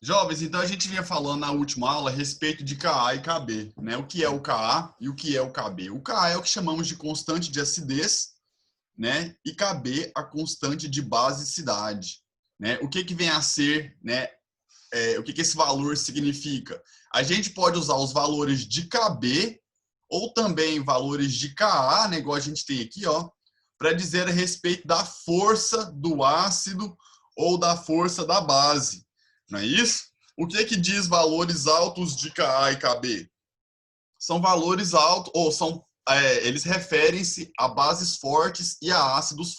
Jovens, então a gente vinha falando na última aula a respeito de Ka e Kb, né? O que é o Ka e o que é o Kb. O Ka é o que chamamos de constante de acidez, né? E Kb a constante de basicidade, né? O que que vem a ser, né? O que que esse valor significa? A gente pode usar os valores de Kb ou também valores de Ka, né? Igual a gente tem aqui, ó, para dizer a respeito da força do ácido ou da força da base. Não é isso? O que que diz valores altos de Ka e Kb? São valores altos, ou eles referem-se a bases fortes e a ácidos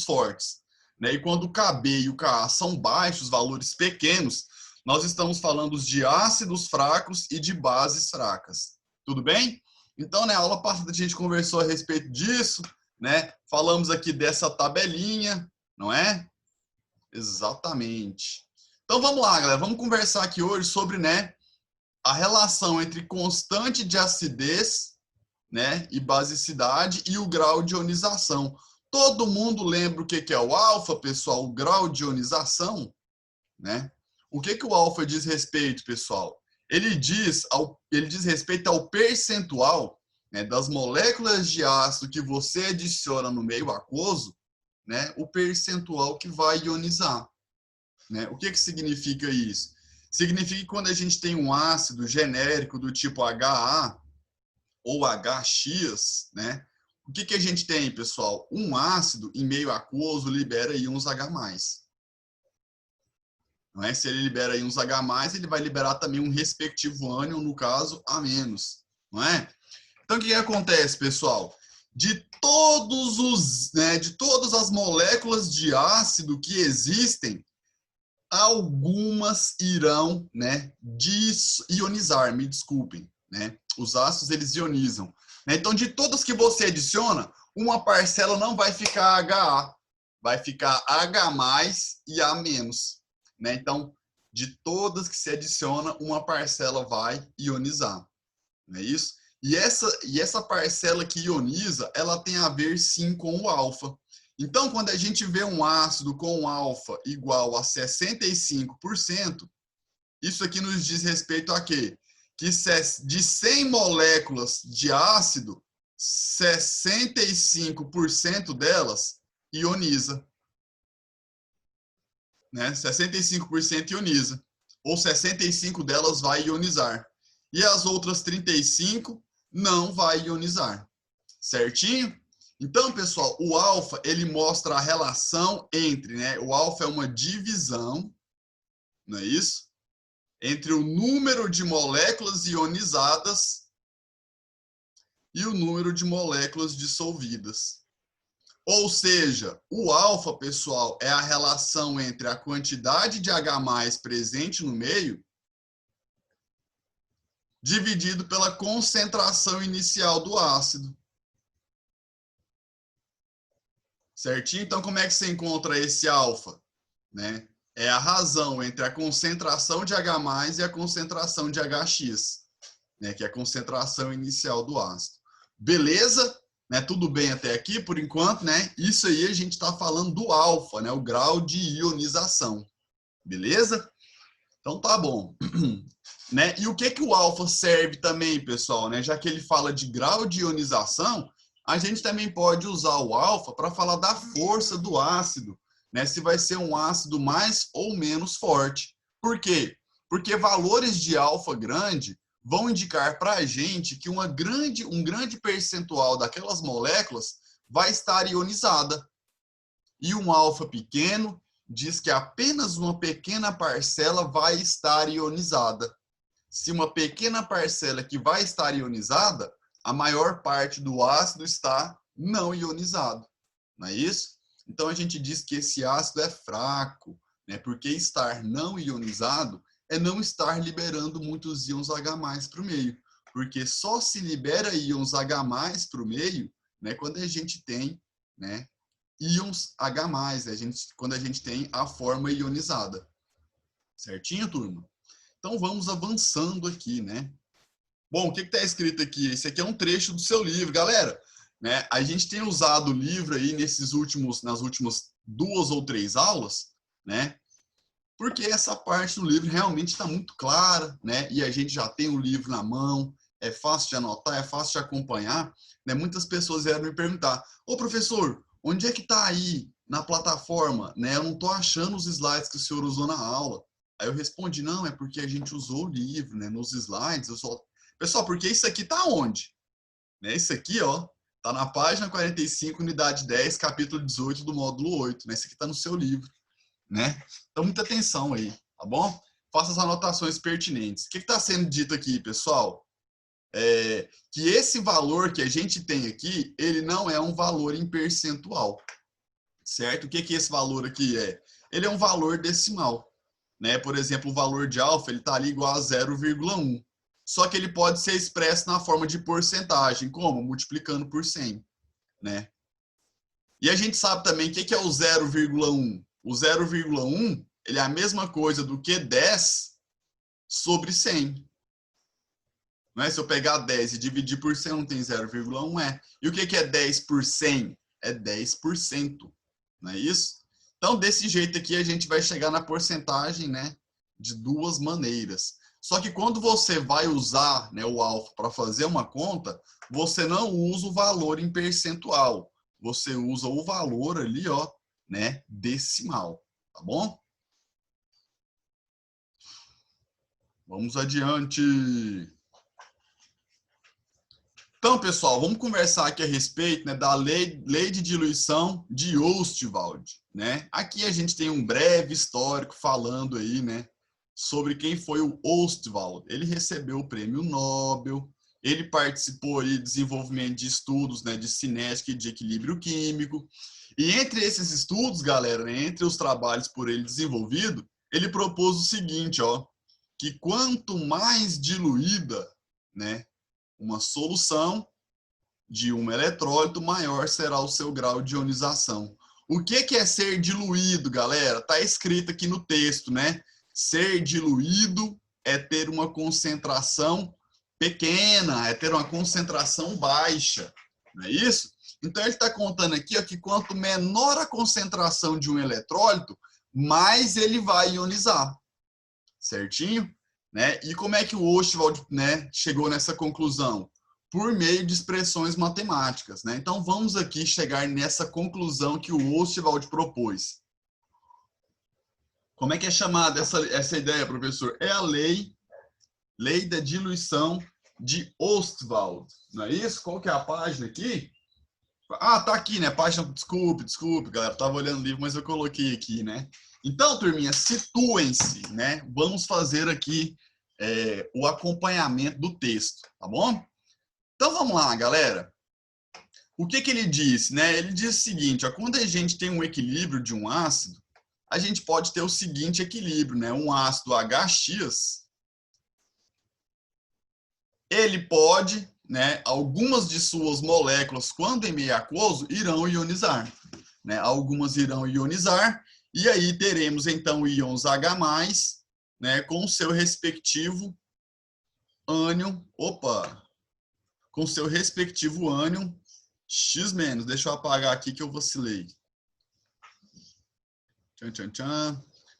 fortes. Né? E quando o Kb e o Ka são baixos, valores pequenos, nós estamos falando de ácidos fracos e de bases fracas. Tudo bem? Então, na aula passada a gente conversou a respeito disso, né? Falamos aqui dessa tabelinha, não é? Exatamente. Então vamos lá, galera. Vamos conversar aqui hoje sobre, né, a relação entre constante de acidez, né, e basicidade e o grau de ionização. Todo mundo lembra o que é o alfa, pessoal? O grau de ionização, né? O que o alfa diz respeito, pessoal? Ele diz respeito ao percentual, né, das moléculas de ácido que você adiciona no meio aquoso, né, o percentual que vai ionizar. Né? O que significa isso? Significa que quando a gente tem um ácido genérico do tipo HA ou HX, né? O que a gente tem, pessoal? Um ácido em meio aquoso libera íons H+. Não é? Se ele libera íons H+, ele vai liberar também um respectivo ânion, no caso, A-. Não é? Então, o que acontece, pessoal? De todas as moléculas de ácido que existem, algumas irão, né, ionizar, me desculpem, né? Os ácidos, eles ionizam. Então, de todas que você adiciona, uma parcela não vai ficar HA, vai ficar H+ e A-. Né? Então, de todas que se adiciona, uma parcela vai ionizar. Não é isso? E essa parcela que ioniza, ela tem a ver, sim, com o alfa. Então, quando a gente vê um ácido com alfa igual a 65%, isso aqui nos diz respeito a quê? Que de 100 moléculas de ácido, 65% delas ioniza. Né? 65% ioniza. Ou 65 delas vai ionizar. E as outras 35 não vai ionizar. Certinho? Então, pessoal, o alfa, ele mostra a relação entre, né? O alfa é uma divisão, não é isso? Entre o número de moléculas ionizadas e o número de moléculas dissolvidas. Ou seja, o alfa, pessoal, é a relação entre a quantidade de H+ presente no meio dividido pela concentração inicial do ácido. Certinho? Então, como é que você encontra esse alfa? Né? É a razão entre a concentração de H+ e a concentração de HX, né? Que é a concentração inicial do ácido. Beleza? Né? Tudo bem até aqui, por enquanto, né? Isso aí a gente está falando do alfa, né? O grau de ionização. Beleza? Então, tá bom. Né? E o que o alfa serve também, pessoal? Né? Já que ele fala de grau de ionização, a gente também pode usar o alfa para falar da força do ácido, né? Se vai ser um ácido mais ou menos forte. Por quê? Porque valores de alfa grande vão indicar para a gente que um grande percentual daquelas moléculas vai estar ionizada. E um alfa pequeno diz que apenas uma pequena parcela vai estar ionizada. Se uma pequena parcela que vai estar ionizada, a maior parte do ácido está não ionizado. Não é isso? Então, a gente diz que esse ácido é fraco, né? Porque estar não ionizado é não estar liberando muitos íons H+ para o meio. Porque só se libera íons H+ para o meio, né, quando a gente tem, né, íons H+, quando a gente tem a forma ionizada. Certinho, turma? Então, vamos avançando aqui, né? Bom, o que está escrito aqui? Esse aqui é um trecho do seu livro. Galera, né, a gente tem usado o livro aí nas últimas 2 ou 3 aulas, né? Porque essa parte do livro realmente está muito clara, né? E a gente já tem o livro na mão, é fácil de anotar, é fácil de acompanhar, né? Muitas pessoas vieram me perguntar: ô professor, onde é que está aí na plataforma? Né? Eu não estou achando os slides que o senhor usou na aula. Aí eu respondi: não, é porque a gente usou o livro, né? Nos slides, eu só... Pessoal, porque isso aqui está onde? Né? Isso aqui, ó, tá na página 45, unidade 10, capítulo 18 do módulo 8, né? Isso aqui está no seu livro, né? Então, muita atenção aí, tá bom? Faça as anotações pertinentes. O que está sendo dito aqui, pessoal? Que esse valor que a gente tem aqui, ele não é um valor em percentual, certo? O que esse valor aqui é? Ele é um valor decimal, né? Por exemplo, o valor de alfa, ele está ali igual a 0,1. Só que ele pode ser expresso na forma de porcentagem, como? Multiplicando por 100, né? E a gente sabe também o que é o 0,1. O 0,1, ele é a mesma coisa do que 10 sobre 100. Não é? Se eu pegar 10 e dividir por 100, não tem 0,1, é. E o que é 10 por 100? É 10%, não é isso? Então, desse jeito aqui, a gente vai chegar na porcentagem, né, de duas maneiras. Só que quando você vai usar, né, o alfa para fazer uma conta, você não usa o valor em percentual. Você usa o valor ali, ó, né, decimal, tá bom? Vamos adiante. Então, pessoal, vamos conversar aqui a respeito, né, da lei de diluição de Ostwald, né? Aqui a gente tem um breve histórico falando aí, né, sobre quem foi o Ostwald. Ele recebeu o prêmio Nobel, ele participou aí do desenvolvimento de estudos, né, de cinética e de equilíbrio químico. E entre esses estudos, galera, né, entre os trabalhos por ele desenvolvido, ele propôs o seguinte, ó, que quanto mais diluída, né, uma solução de um eletrólito, maior será o seu grau de ionização. O que é ser diluído, galera? Está escrito aqui no texto, né? Ser diluído é ter uma concentração pequena, é ter uma concentração baixa, não é isso? Então, ele está contando aqui, ó, que quanto menor a concentração de um eletrólito, mais ele vai ionizar, certinho? Né? E como é que o Ostwald, né, chegou nessa conclusão? Por meio de expressões matemáticas, né? Então, vamos aqui chegar nessa conclusão que o Ostwald propôs. Como é que é chamada essa ideia, professor? É a lei da diluição de Ostwald, não é isso? Qual que é a página aqui? Ah, tá aqui, né? Página, desculpe, galera. Tava olhando o livro, mas eu coloquei aqui, né? Então, turminha, situem-se, né? Vamos fazer aqui o acompanhamento do texto, tá bom? Então, vamos lá, galera. O que ele disse, né? Ele diz o seguinte, ó, quando a gente tem um equilíbrio de um ácido, a gente pode ter o seguinte equilíbrio, né? Um ácido HX, ele pode, né, algumas de suas moléculas, quando em meio aquoso, irão ionizar, né? Algumas irão ionizar, e aí teremos, então, íons H+, né, com seu respectivo ânion, com seu respectivo ânion X-. Deixa eu apagar aqui que eu vacilei.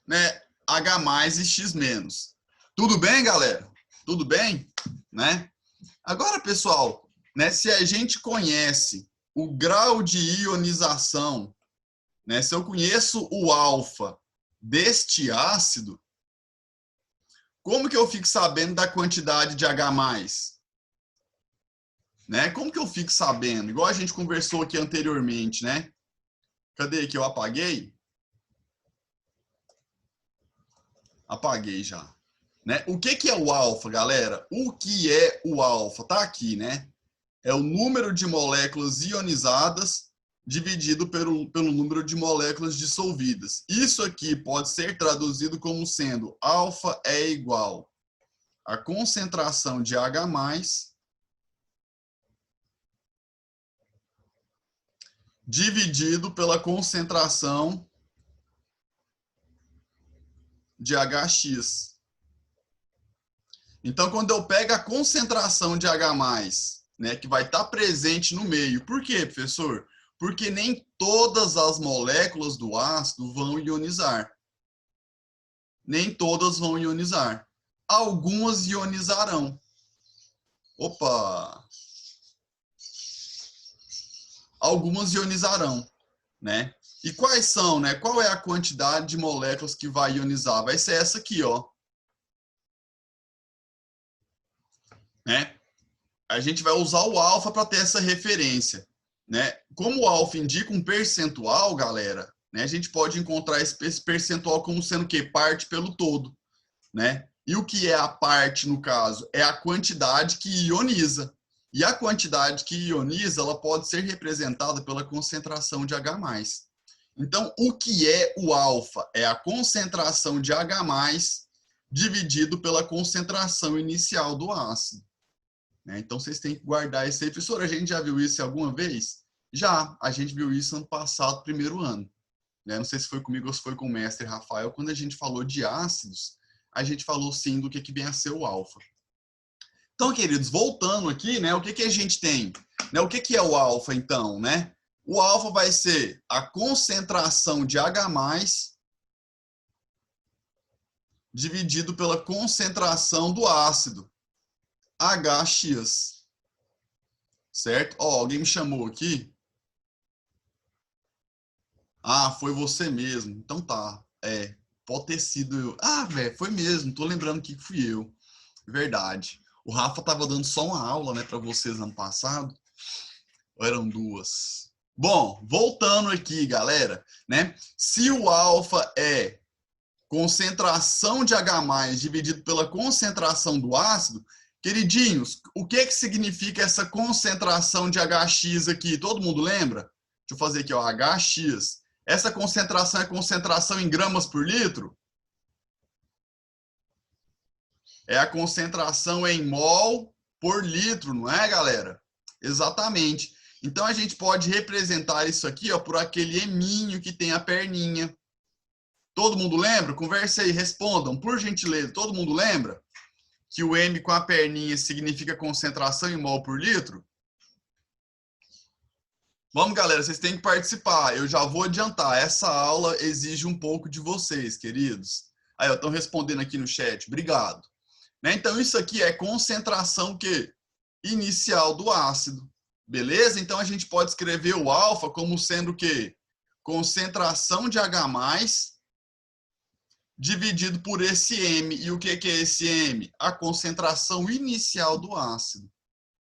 Né? H+ e X-. Tudo bem, galera? Tudo bem? Né? Agora, pessoal, né, se a gente conhece o grau de ionização, né, se eu conheço o alfa deste ácido, como que eu fico sabendo da quantidade de H+? Né? Como que eu fico sabendo? Igual a gente conversou aqui anteriormente, né? Cadê que eu apaguei? Apaguei já. Né? O que é o alfa, galera? O que é o alfa? Tá aqui, né? É o número de moléculas ionizadas dividido pelo número de moléculas dissolvidas. Isso aqui pode ser traduzido como sendo alfa é igual a concentração de H+, dividido pela concentração de HX. Então, quando eu pego a concentração de H+, né, que vai estar presente no meio. Por quê, professor? Porque nem todas as moléculas do ácido vão ionizar. nem todas vão ionizar. Algumas ionizarão. Opa! Algumas ionizarão, né? E quais são, né? Qual é a quantidade de moléculas que vai ionizar? Vai ser essa aqui, ó. Né? A gente vai usar o alfa para ter essa referência, né? Como o alfa indica um percentual, galera, né? A gente pode encontrar esse percentual como sendo o quê? Parte pelo todo, né? E o que é a parte, no caso? É a quantidade que ioniza. E a quantidade que ioniza, ela pode ser representada pela concentração de H+. Então, o que é o alfa? É a concentração de H+, dividido pela concentração inicial do ácido. Então, vocês têm que guardar isso aí. Professor, a gente já viu isso alguma vez? Já, a gente viu isso ano passado, primeiro ano. Não sei se foi comigo ou se foi com o mestre Rafael. Quando a gente falou de ácidos, a gente falou sim do que vem a ser o alfa. Então, queridos, voltando aqui, né, o que a gente tem? O que é o alfa, então? Né? O alfa vai ser a concentração de H+, dividido pela concentração do ácido, HX. Certo? Ó, alguém me chamou aqui. Ah, foi você mesmo. Então tá. Pode ter sido eu. Ah, velho, foi mesmo. Tô lembrando que fui eu. Verdade. O Rafa tava dando só uma aula, né, para vocês ano passado. Ou eram duas? Bom, voltando aqui, galera, né? Se o alfa é concentração de H+ dividido pela concentração do ácido, queridinhos, o que significa essa concentração de HX aqui? Todo mundo lembra? Deixa eu fazer aqui, ó, HX. Essa concentração é concentração em gramas por litro? É a concentração em mol por litro, não é, galera? Exatamente. Então, a gente pode representar isso aqui, ó, por aquele eminho que tem a perninha. Todo mundo lembra? Converse aí, respondam, por gentileza. Todo mundo lembra que o M com a perninha significa concentração em mol por litro? Vamos, galera, vocês têm que participar. Eu já vou adiantar. Essa aula exige um pouco de vocês, queridos. Aí, estão respondendo aqui no chat. Obrigado. Então, isso aqui é concentração inicial do ácido. Beleza? Então, a gente pode escrever o alfa como sendo o quê? Concentração de H+, dividido por esse M. E o que é esse M? A concentração inicial do ácido.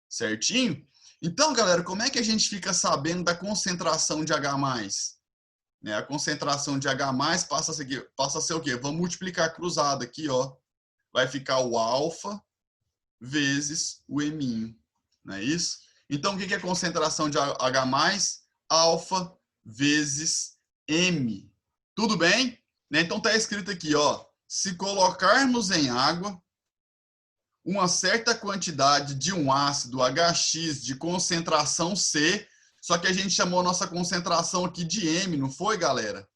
Certinho? Então, galera, como é que a gente fica sabendo da concentração de H+? A concentração de H+ passa a ser o quê? Vamos multiplicar cruzado aqui, ó. Vai ficar o alfa vezes o eminho. Não é isso? Então, o que é concentração de H+? Alfa vezes M. Tudo bem? Então, está escrito aqui, ó. Se colocarmos em água uma certa quantidade de um ácido HX de concentração C, só que a gente chamou a nossa concentração aqui de M, não foi, galera?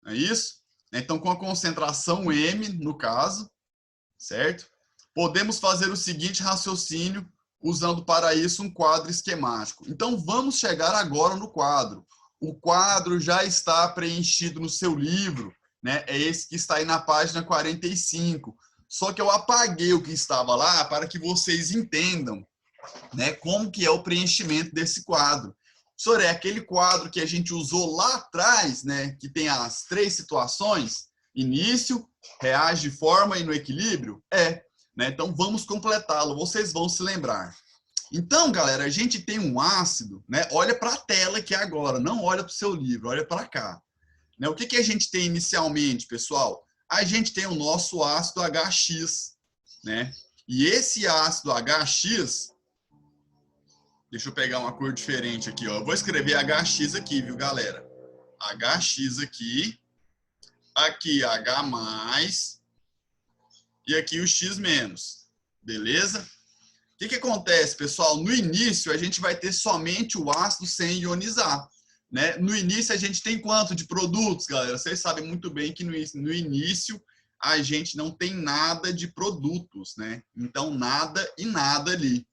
É isso? Então, com a concentração M, no caso, certo? Podemos fazer o seguinte raciocínio, usando para isso um quadro esquemático. Então, vamos chegar agora no quadro. O quadro já está preenchido no seu livro, né? É esse que está aí na página 45. Só que eu apaguei o que estava lá para que vocês entendam, né, como que é o preenchimento desse quadro. Professor, é aquele quadro que a gente usou lá atrás, né, que tem as 3 situações, início, reage de forma e no equilíbrio? Né? Então, vamos completá-lo, vocês vão se lembrar. Então, galera, a gente tem um ácido, né? Olha para a tela aqui agora, não olha para o seu livro, olha para cá. Né? O que a gente tem inicialmente, pessoal? A gente tem o nosso ácido HX, né? E esse ácido HX, deixa eu pegar uma cor diferente aqui, ó. Eu vou escrever HX aqui, viu, galera? HX aqui, aqui H+, e aqui o X-, beleza? O que acontece, pessoal? No início, a gente vai ter somente o ácido sem ionizar. Né? No início, a gente tem quanto de produtos, galera? Vocês sabem muito bem que no início a gente não tem nada de produtos, né? Então, nada e nada ali.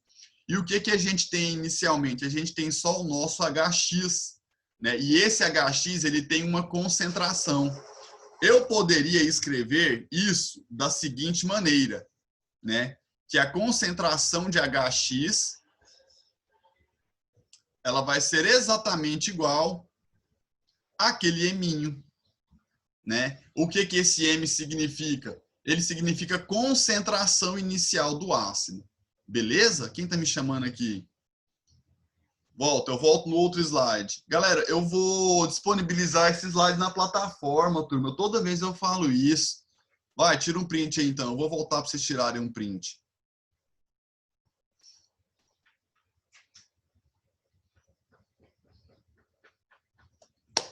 E o que a gente tem inicialmente? A gente tem só o nosso HX, né? E esse HX, ele tem uma concentração. eu poderia escrever isso da seguinte maneira, né? Que a concentração de HX ela vai ser exatamente igual àquele eminho, né? O que esse M significa? Ele significa concentração inicial do ácido. Beleza? Quem está me chamando aqui? Eu volto no outro slide. Galera, eu vou disponibilizar esse slide na plataforma, turma. Toda vez eu falo isso. Vai, tira um print aí então. Eu vou voltar para vocês tirarem um print.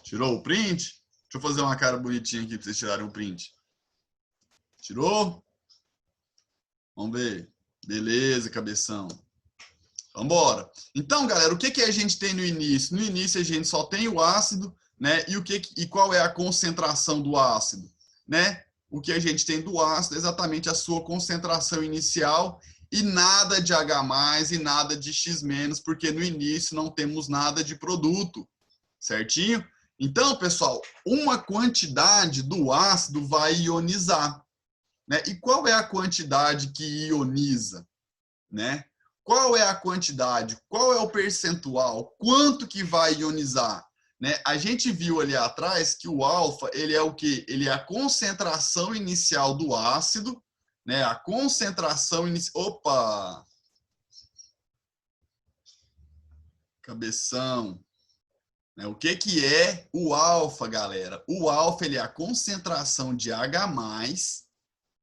Tirou o print? Deixa eu fazer uma cara bonitinha aqui para vocês tirarem um print. Tirou? Vamos ver. Beleza, cabeção. Vamos embora. Então, galera, o que a gente tem no início? No início a gente só tem o ácido, né? E qual é a concentração do ácido, né? O que a gente tem do ácido é exatamente a sua concentração inicial e nada de H+ e nada de X-, porque no início não temos nada de produto, certinho? Então, pessoal, uma quantidade do ácido vai ionizar, né? E qual é a quantidade que ioniza, né? Qual é a quantidade? Qual é o percentual? Quanto que vai ionizar? Né? A gente viu ali atrás que o alfa, ele é o quê? Ele é a concentração inicial do ácido, né? A concentração inicial... Opa! Cabeção. O que é o alfa, galera? O alfa, ele é a concentração de H+,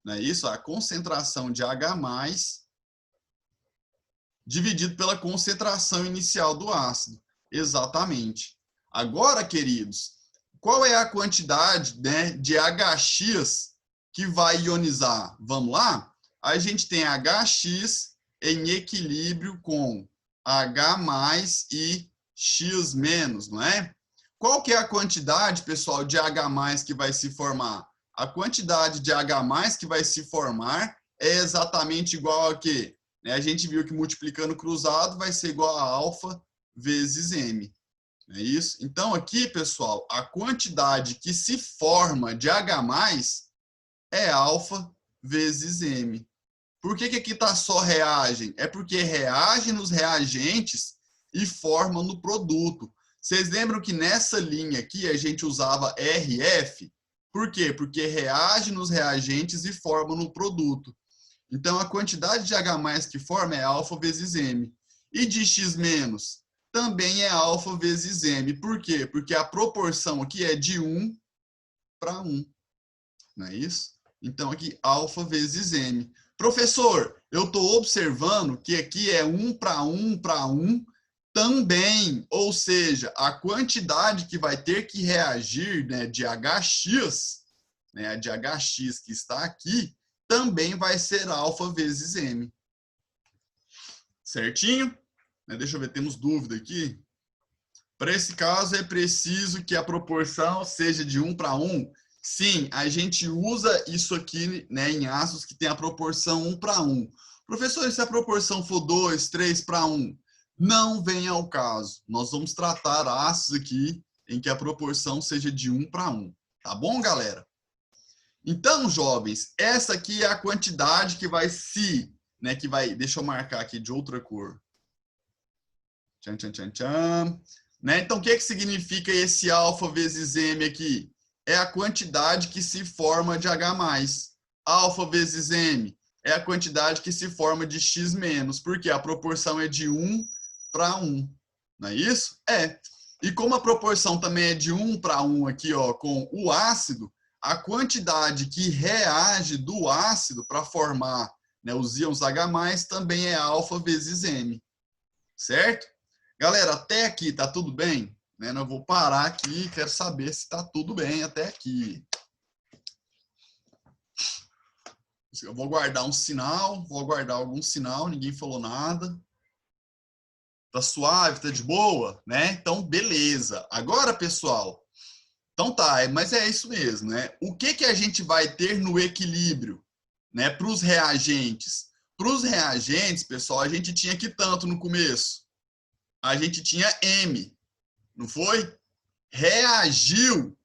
não é isso? A concentração de H+, dividido pela concentração inicial do ácido. Exatamente. Agora, queridos, qual é a quantidade, né, de HX que vai ionizar? Vamos lá? A gente tem HX em equilíbrio com H+ e X-, não é? Qual que é a quantidade, pessoal, de H+ que vai se formar? A quantidade de H+ que vai se formar é exatamente igual a quê? A gente viu que multiplicando cruzado vai ser igual a alfa vezes M. É isso? Então, aqui, pessoal, a quantidade que se forma de H+ é alfa vezes M. Por que aqui está só reagem? É porque reage nos reagentes e forma no produto. Vocês lembram que nessa linha aqui a gente usava RF? Por quê? Porque reage nos reagentes e forma no produto. Então, a quantidade de H+ que forma é alfa vezes M. E de X- também é alfa vezes M. Por quê? Porque a proporção aqui é de 1 para 1. Não é isso? Então, aqui, alfa vezes M. Professor, eu estou observando que aqui é 1 para 1 para 1 também. Ou seja, a quantidade que vai ter que reagir, né, de HX, né, a de HX que está aqui, também vai ser alfa vezes M. Certinho? Deixa eu ver, temos dúvida aqui. Para esse caso, é preciso que a proporção seja de 1 para 1. Sim, a gente usa isso aqui, né, em ácidos que tem a proporção 1 para 1. Professor, e se a proporção for 2, 3 para 1? Não vem ao caso. Nós vamos tratar ácidos aqui em que a proporção seja de 1 para 1. Tá bom, galera? Então, jovens, essa aqui é a quantidade que vai né, que vai, deixa eu marcar aqui de outra cor. Tchan, tchan, tchan, tchan. Né? Então, o que significa esse alfa vezes M aqui? É a quantidade que se forma de H+. Alfa vezes M é a quantidade que se forma de X-, porque a proporção é de 1 para 1. Não é isso? É. E como a proporção também é de 1 para 1 aqui, ó, com o ácido, a quantidade que reage do ácido para formar, né, os íons H+, também é alfa vezes M. Certo? Galera, até aqui tá tudo bem? Né? Eu vou parar aqui e quero saber se tá tudo bem até aqui. Eu vou guardar um sinal, vou aguardar algum sinal, ninguém falou nada. Tá suave, tá de boa, né? Então, beleza. Agora, pessoal, então tá, mas é isso mesmo, né? O que a gente vai ter no equilíbrio, né, para os reagentes? Para os reagentes, pessoal, a gente tinha que tanto no começo? A gente tinha M, não foi? Reagiu,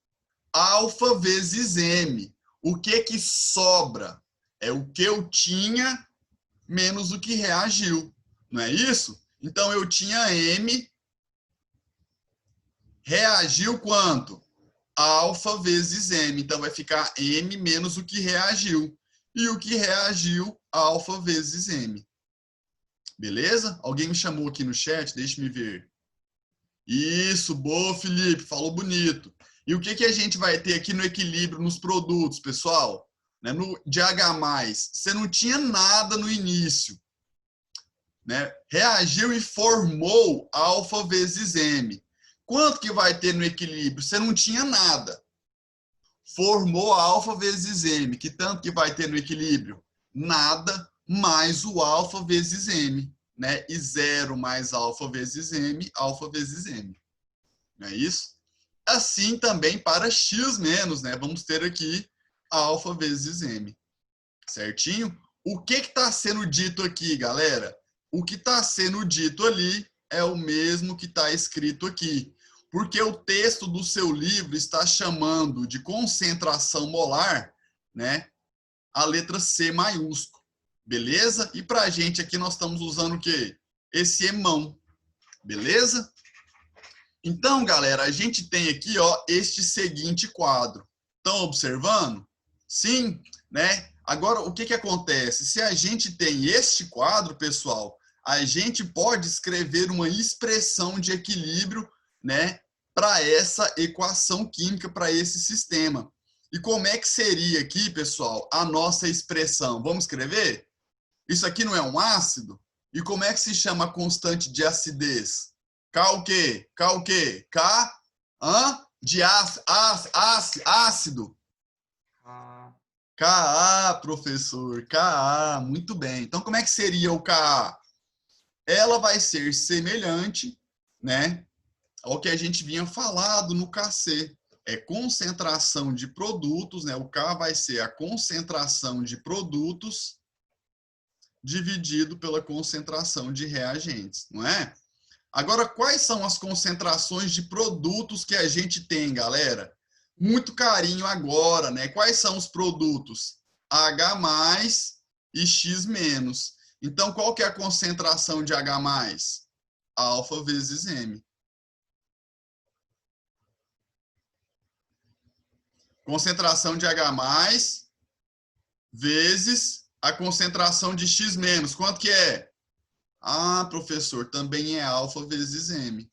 alfa vezes m. O que que sobra? É o que eu tinha menos o que reagiu. Não é isso? Então, eu tinha m, reagiu quanto? Alfa vezes m. Então, vai ficar m menos o que reagiu. E o que reagiu, alfa vezes m. Beleza? Alguém me chamou aqui no chat? Deixa eu ver. Isso, boa, Felipe. Falou bonito. E o que que a gente vai ter aqui no equilíbrio nos produtos, pessoal? Né? No de H+, você não tinha nada no início. Né? Reagiu e formou alfa vezes m. Quanto que vai ter no equilíbrio? Você não tinha nada. Formou alfa vezes m. Que tanto que vai ter no equilíbrio? Nada mais o alfa vezes m. Né? E 0 mais alfa vezes m, alfa vezes m. Não é isso? Assim também para x menos, né? Vamos ter aqui alfa vezes m. Certinho? O que está sendo dito aqui, galera? O que está sendo dito ali é o mesmo que está escrito aqui. Porque o texto do seu livro está chamando de concentração molar, né, a letra C maiúsculo. Beleza? E para a gente aqui nós estamos usando o quê? Esse emão. Beleza? Então, galera, a gente tem aqui, ó, este seguinte quadro. Estão observando? Sim, né? Agora, o que que acontece? Se a gente tem este quadro, pessoal, a gente pode escrever uma expressão de equilíbrio, né, para essa equação química, para esse sistema. E como é que seria aqui, pessoal, a nossa expressão? Vamos escrever? Isso aqui não é um ácido? E como é que se chama a constante de acidez? K o quê? K o quê? K de ácido. Ka, professor. Ka, muito bem. Então, como é que seria o Ka? Ela vai ser semelhante, né, ao que a gente vinha falado no KC. É concentração de produtos, né? O K vai ser a concentração de produtos dividido pela concentração de reagentes, não é? Agora, quais são as concentrações de produtos que a gente tem, galera? Muito carinho agora, né? Quais são os produtos? H+ e X-. Então, qual que é a concentração de H+? Alfa vezes M. Concentração de H+ vezes a concentração de X-. Quanto que é? Ah, professor, também é alfa vezes M.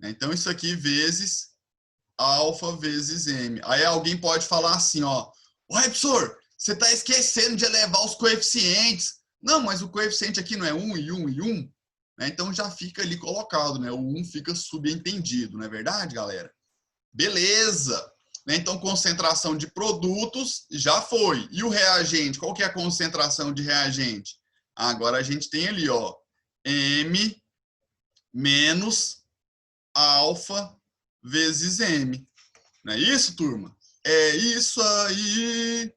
Então, isso aqui vezes alfa vezes M. Aí alguém pode falar assim, ó, "Ué, professor, você está esquecendo de elevar os coeficientes." Não, mas o coeficiente aqui não é 1 e 1 e 1, né? Então já fica ali colocado, né? O 1 fica subentendido, não é verdade, galera? Beleza! Então, concentração de produtos já foi. E o reagente? Qual que é a concentração de reagente? Agora a gente tem ali, ó, M menos alfa vezes M. Não é isso, turma? É isso aí.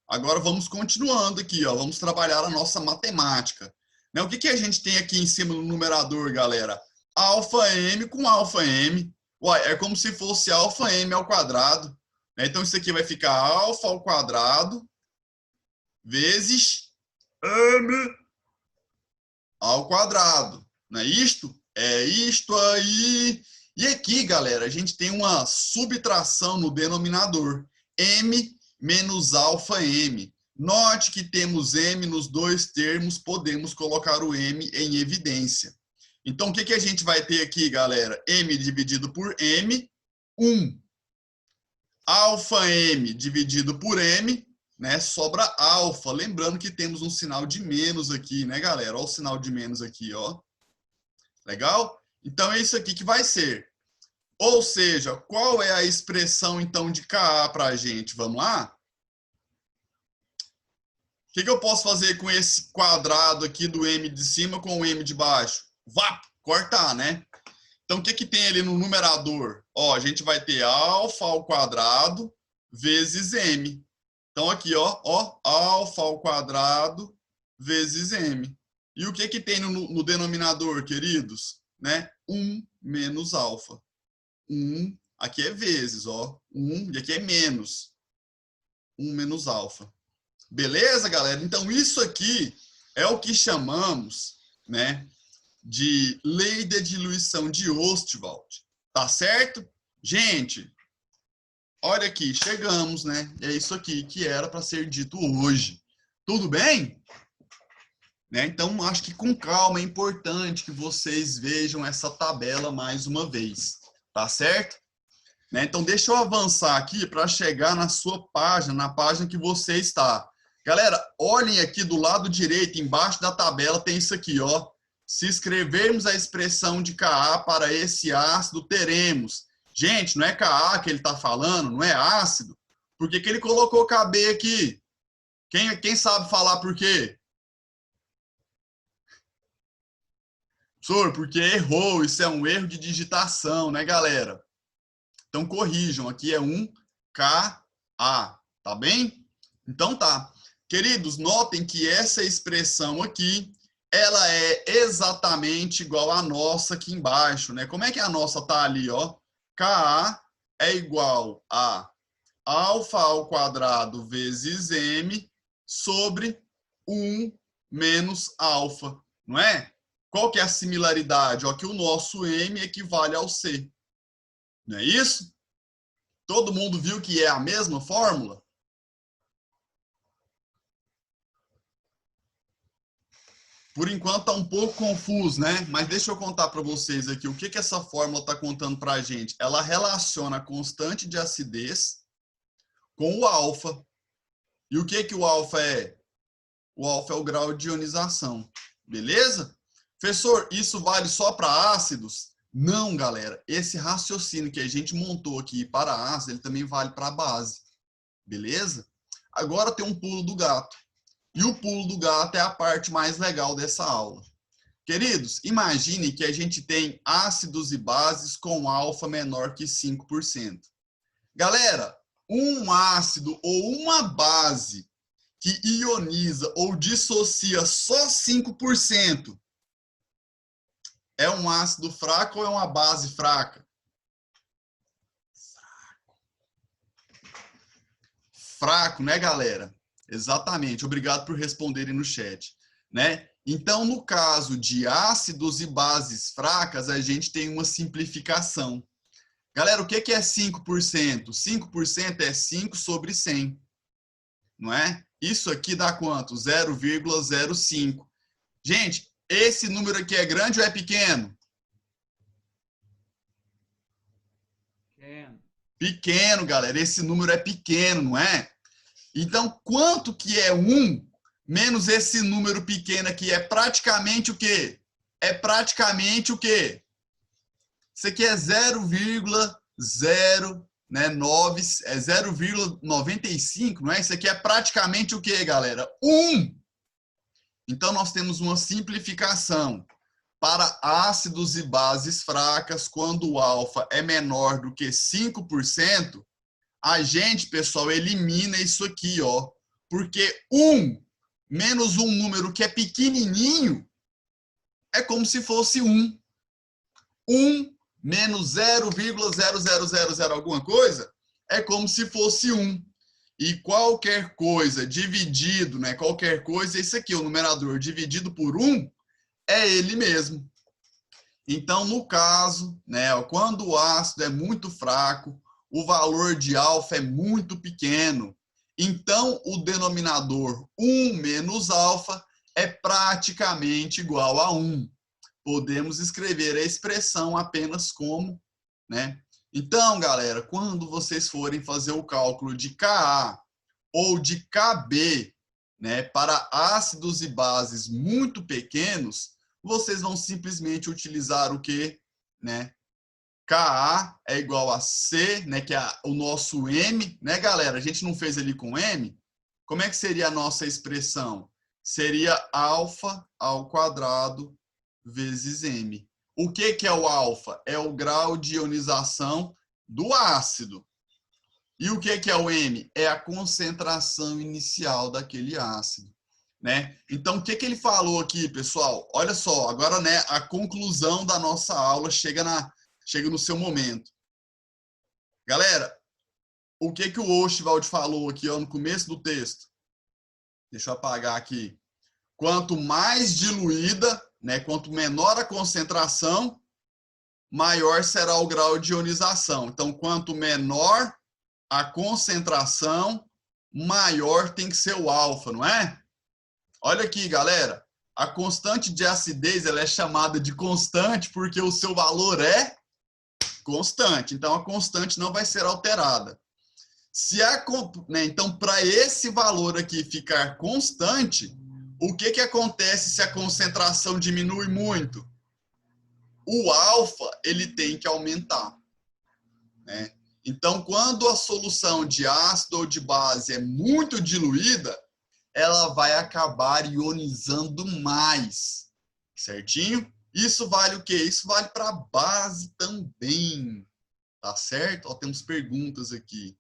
Agora vamos continuando aqui, ó. Vamos trabalhar a nossa matemática. Né? O que que a gente tem aqui em cima no numerador, galera? Alfa M com alfa M. Uai, é como se fosse alfa M ao quadrado. Né? Então, isso aqui vai ficar alfa ao quadrado vezes M ao quadrado. Não é isto? É isto aí. E aqui, galera, a gente tem uma subtração no denominador. M menos alfa M. Note que temos M nos dois termos, podemos colocar o M em evidência. Então, o que que a gente vai ter aqui, galera? M dividido por M, 1. Alfa M dividido por M, né? Sobra alfa. Lembrando que temos um sinal de menos aqui, né, galera? Olha o sinal de menos aqui, ó. Legal? Então, é isso aqui que vai ser. Ou seja, qual é a expressão, então, de Ka para a gente? Vamos lá? O que eu posso fazer com esse quadrado aqui do M de cima com o M de baixo? Vá, cortar, né? Então, o que que tem ali no numerador? Ó, a gente vai ter alfa ao quadrado vezes M. Então, aqui, ó, alfa ao quadrado vezes M. E o que que tem no denominador, queridos? Né? 1 menos alfa. 1, Aqui é vezes, ó. 1 e aqui é menos. 1 menos alfa. Beleza, galera? Então, isso aqui é o que chamamos, né, de lei de diluição de Ostwald. Tá certo? Gente, olha aqui, chegamos, né? É isso aqui que era para ser dito hoje. Tudo bem? Né? Então, acho que com calma é importante que vocês vejam essa tabela mais uma vez. Tá certo? Né? Então, deixa eu avançar aqui para chegar na sua página, na página que você está. Galera, olhem aqui do lado direito, embaixo da tabela, tem isso aqui, ó. Se escrevermos a expressão de Ka para esse ácido, teremos. Gente, não é Ka que ele está falando, não é ácido. Por que ele colocou Kb aqui? Quem sabe falar por quê? Professor, porque errou, isso é um erro de digitação, né, galera? Então, corrijam, aqui é um Ka, tá bem? Então, tá. Queridos, notem que essa expressão aqui, ela é exatamente igual à nossa aqui embaixo, né? Como é que a nossa tá ali, ó? Ka é igual a alfa ao quadrado vezes m sobre 1 menos alfa, não é? Qual que é a similaridade? Ó, que o nosso m equivale ao c. Não é isso? Todo mundo viu que é a mesma fórmula? Por enquanto está um pouco confuso, né? Mas deixa eu contar para vocês aqui o que essa fórmula está contando para a gente. Ela relaciona a constante de acidez com o alfa. E o que o alfa é? O alfa é o grau de ionização. Beleza? Professor, isso vale só para ácidos? Não, galera. Esse raciocínio que a gente montou aqui para ácido, ele também vale para base. Beleza? Agora tem um pulo do gato. E o pulo do gato é a parte mais legal dessa aula. Queridos, imagine que a gente tem ácidos e bases com alfa menor que 5%. Galera, um ácido ou uma base que ioniza ou dissocia só 5% é um ácido fraco ou é uma base fraca? Fraco, né, galera? Exatamente. Obrigado por responderem no chat, né? Então, no caso de ácidos e bases fracas, a gente tem uma simplificação. Galera, o que é 5%? 5% é 5 sobre 100, não é? Isso aqui dá quanto? 0,05. Gente, esse número aqui é grande ou é pequeno? Pequeno. Pequeno, galera. Esse número é pequeno, não é? Então, quanto que é 1 menos esse número pequeno aqui? É praticamente o quê? É praticamente o quê? Isso aqui é 0,0, né, 9, é 0,95, não é? Isso aqui é praticamente o quê, galera? 1. Então, nós temos uma simplificação para ácidos e bases fracas, quando o alfa é menor do que 5%, a gente, pessoal, elimina isso aqui, ó. Porque 1 menos um número que é pequenininho é como se fosse 1. 1 menos 0,0000 alguma coisa é como se fosse 1. E qualquer coisa dividido, né? Qualquer coisa, isso aqui, o numerador dividido por 1, é ele mesmo. Então, no caso, né, quando o ácido é muito fraco, o valor de alfa é muito pequeno. Então, o denominador 1 menos alfa é praticamente igual a 1. Podemos escrever a expressão apenas como, né? Então, galera, quando vocês forem fazer o cálculo de Ka ou de Kb, né, para ácidos e bases muito pequenos, vocês vão simplesmente utilizar o quê? Né? Ka é igual a C, né, que é o nosso M, né, galera? A gente não fez ali com M? Como é que seria a nossa expressão? Seria alfa ao quadrado vezes M. O que é o alfa? É o grau de ionização do ácido. E o que é o M? É a concentração inicial daquele ácido. Né? Então, o que ele falou aqui, pessoal? Olha só, agora, né, a conclusão da nossa aula chega no seu momento. Galera, o que o Ostwald falou aqui ó, no começo do texto? Deixa eu apagar aqui. Quanto mais diluída, né, quanto menor a concentração, maior será o grau de ionização. Então, quanto menor a concentração, maior tem que ser o alfa, não é? Olha aqui, galera. A constante de acidez ela é chamada de constante porque o seu valor é constante. Então, a constante não vai ser alterada. Então, para esse valor aqui ficar constante, o que acontece se a concentração diminui muito? O alfa ele tem que aumentar, né? Então, quando a solução de ácido ou de base é muito diluída, ela vai acabar ionizando mais, certinho? Isso vale o quê? Isso vale para a base também, tá certo? Ó, temos perguntas aqui.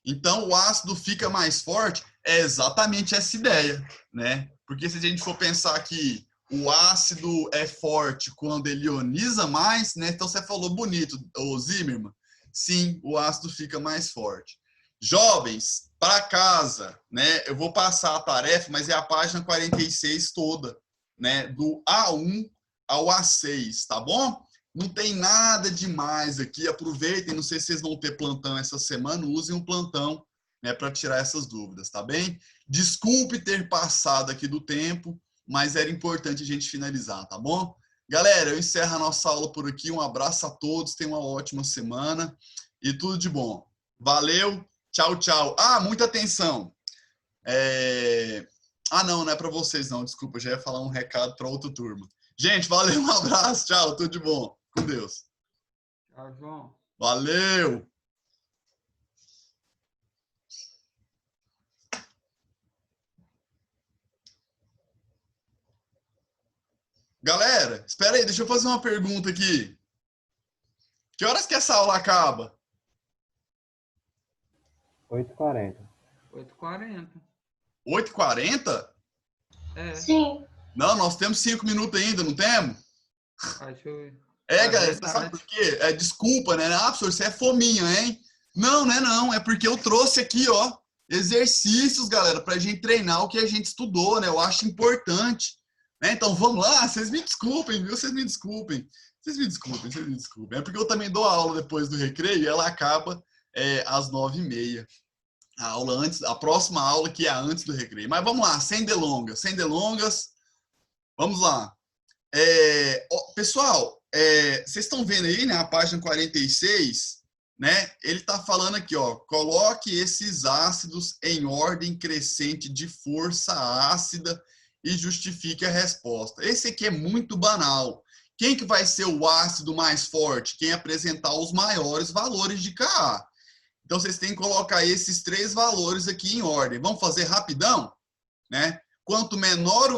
Então, o ácido fica mais forte? É exatamente essa ideia, né? Porque se a gente for pensar que o ácido é forte quando ele ioniza mais, né? Então, você falou bonito, ô Zimmermann. Sim, o ácido fica mais forte. Jovens, para casa, né? Eu vou passar a tarefa, mas é a página 46 toda, né? Do A1 ao A6, tá bom? Não tem nada demais aqui. Aproveitem, não sei se vocês vão ter plantão essa semana, usem um plantão, né, para tirar essas dúvidas, tá bem? Desculpe ter passado aqui do tempo, mas era importante a gente finalizar, tá bom? Galera, eu encerro a nossa aula por aqui. Um abraço a todos, tenham uma ótima semana e tudo de bom. Valeu, tchau, tchau. Ah, muita atenção. Não é para vocês não, desculpa, já ia falar um recado para outra turma. Gente, valeu, um abraço, tchau, tudo de bom. Com Deus. Tchau, João. Valeu! Galera, espera aí, deixa eu fazer uma pergunta aqui. Que horas que essa aula acaba? 8h40. 8h40. 8h40? É. Sim. Não, nós temos 5 minutos ainda, não temos? Deixa eu ver. Galera, você sabe por quê? Desculpa, né? Ah, professor, você é fominha, hein? Não, não é não. É porque eu trouxe aqui, ó, exercícios, galera, pra gente treinar o que a gente estudou, né? Eu acho importante. Né? Então, vamos lá. Vocês me desculpem, viu? Vocês me desculpem. Vocês me desculpem. É porque eu também dou aula depois do recreio e ela acaba às 9h30. A próxima aula que é antes do recreio. Mas vamos lá, sem delongas. Vamos lá. Pessoal, vocês estão vendo aí, né, a página 46, né? Ele está falando aqui, ó, coloque esses ácidos em ordem crescente de força ácida e justifique a resposta. Esse aqui é muito banal. Quem que vai ser o ácido mais forte? Quem apresentar os maiores valores de Ka. Então, vocês têm que colocar esses 3 valores aqui em ordem. Vamos fazer rapidão? Né? Quanto maior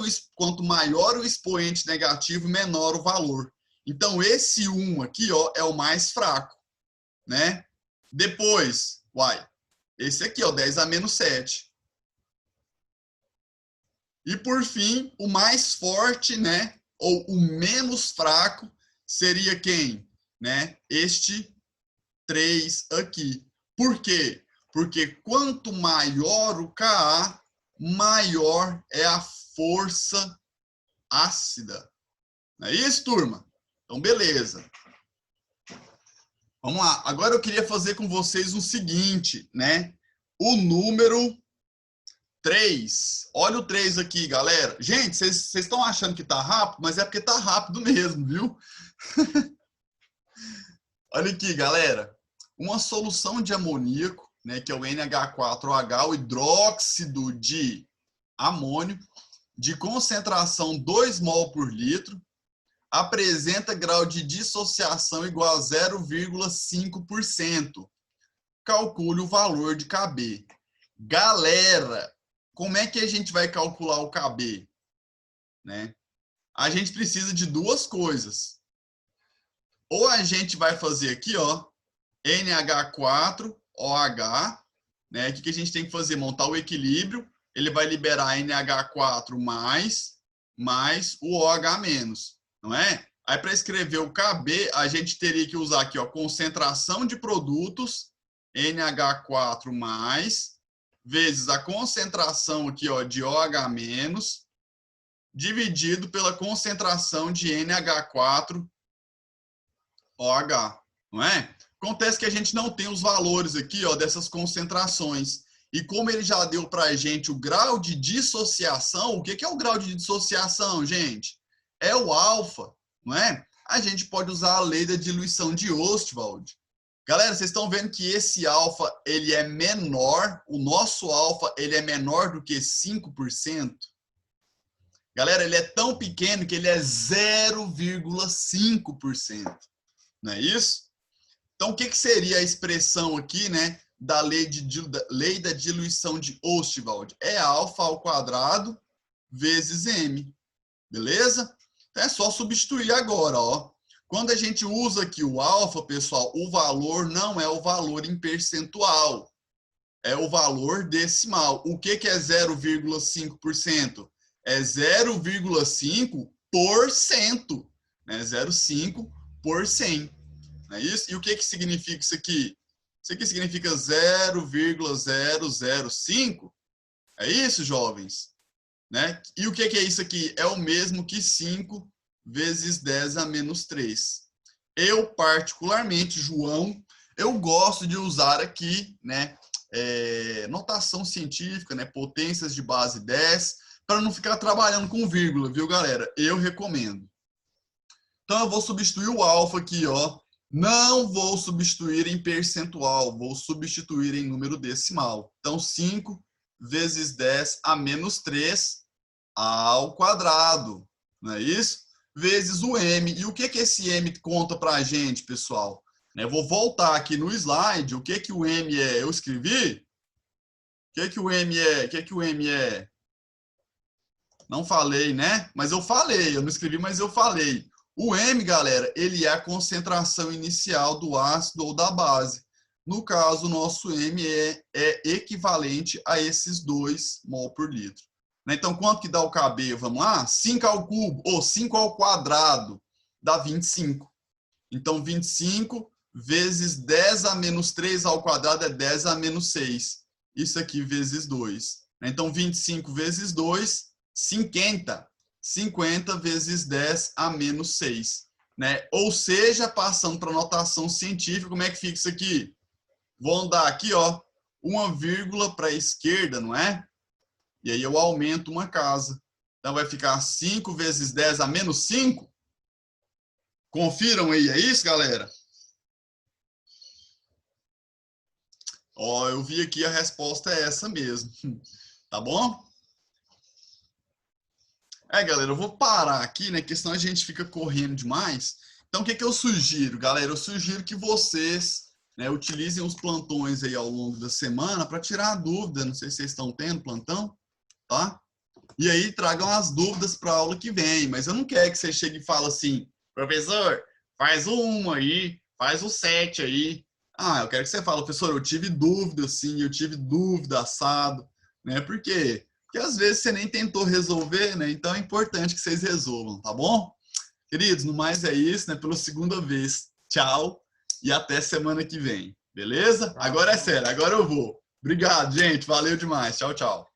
o expoente negativo, menor o valor. Então, esse 1 aqui ó, é o mais fraco. Né? Depois, esse aqui, ó, 10 a menos 7. E, por fim, o mais forte, né, ou o menos fraco, seria quem? Né? Este 3 aqui. Por quê? Porque quanto maior o Ka, maior é a força ácida. Não é isso, turma? Então, beleza. Vamos lá. Agora eu queria fazer com vocês o seguinte, né? O número 3. Olha o 3 aqui, galera. Gente, vocês estão achando que tá rápido, mas é porque tá rápido mesmo, viu? Olha aqui, galera. Uma solução de amoníaco, né, que é o NH4OH, o hidróxido de amônio, de concentração 2 mol por litro, apresenta grau de dissociação igual a 0,5%. Calcule o valor de Kb. Galera, como é que a gente vai calcular o Kb? Né? A gente precisa de 2 coisas. Ou a gente vai fazer aqui, ó, NH4OH, né? O que a gente tem que fazer? Montar o equilíbrio. Ele vai liberar NH4 mais o OH menos, não é? Aí, para escrever o Kb, a gente teria que usar aqui, ó, concentração de produtos NH4 mais, vezes a concentração aqui, ó, de OH menos, dividido pela concentração de NH4 OH, não é? Acontece que a gente não tem os valores aqui, ó, dessas concentrações. E como ele já deu para a gente o grau de dissociação, o que é o grau de dissociação, gente? É o alfa, não é? A gente pode usar a lei da diluição de Ostwald. Galera, vocês estão vendo que esse alfa, ele é menor, o nosso alfa, ele é menor do que 5%? Galera, ele é tão pequeno que ele é 0,5%. Não é isso? Então, o que seria a expressão aqui, né, da lei da diluição de Ostwald? É alfa ao quadrado vezes m. Beleza? Então, é só substituir agora, ó. Quando a gente usa aqui o alfa, pessoal, o valor não é o valor em percentual. É o valor decimal. O que é 0,5%? É 0,5%. Né? 0,5 por 100. Não é isso? E o que significa isso aqui? Isso aqui significa 0,005. É isso, jovens? Né? E o que é isso aqui? É o mesmo que 5 vezes 10 a menos 3. Eu, particularmente, João, eu gosto de usar aqui, né, notação científica, né, potências de base 10, para não ficar trabalhando com vírgula, viu, galera? Eu recomendo. Então, eu vou substituir o alfa aqui, ó. Não vou substituir em percentual, vou substituir em número decimal. Então, 5 vezes 10 a menos 3 ao quadrado, não é isso? Vezes o m. E o que esse m conta para a gente, pessoal? Eu vou voltar aqui no slide. O que o m é? Eu escrevi? O que o m é? O que o m é? Não falei, né? Mas eu falei. Eu não escrevi, mas eu falei. O m, galera, ele é a concentração inicial do ácido ou da base. No caso, o nosso m é equivalente a esses 2 mol por litro. Então, quanto que dá o Kb? Vamos lá? 5 ao cubo, ou 5 ao quadrado, dá 25. Então, 25 vezes 10 a menos 3 ao quadrado é 10 a menos 6. Isso aqui vezes 2. Então, 25 vezes 2, 50. 50 vezes 10 a menos 6. Né? Ou seja, passando para a notação científica, como é que fica isso aqui? Vou andar aqui, ó, uma vírgula para a esquerda, não é? E aí eu aumento uma casa. Então vai ficar 5 vezes 10 a menos 5. Confiram aí, é isso, galera? Ó, eu vi aqui, a resposta é essa mesmo. Tá bom? Galera, eu vou parar aqui, né? Porque senão a gente fica correndo demais. Então, o que eu sugiro, galera? Eu sugiro que vocês, né, utilizem os plantões aí ao longo da semana para tirar a dúvida. Não sei se vocês estão tendo plantão, tá? E aí tragam as dúvidas para a aula que vem. Mas eu não quero que você chegue e fale assim, professor, faz o 1 aí, faz o 7 aí. Eu quero que você fale, professor, eu tive dúvida sim, eu tive dúvida assado, né? Por quê? Porque às vezes você nem tentou resolver, né? Então é importante que vocês resolvam, tá bom? Queridos, no mais é isso, né? Pela segunda vez, tchau e até semana que vem, beleza? Agora é sério, agora eu vou. Obrigado, gente, valeu demais, tchau, tchau.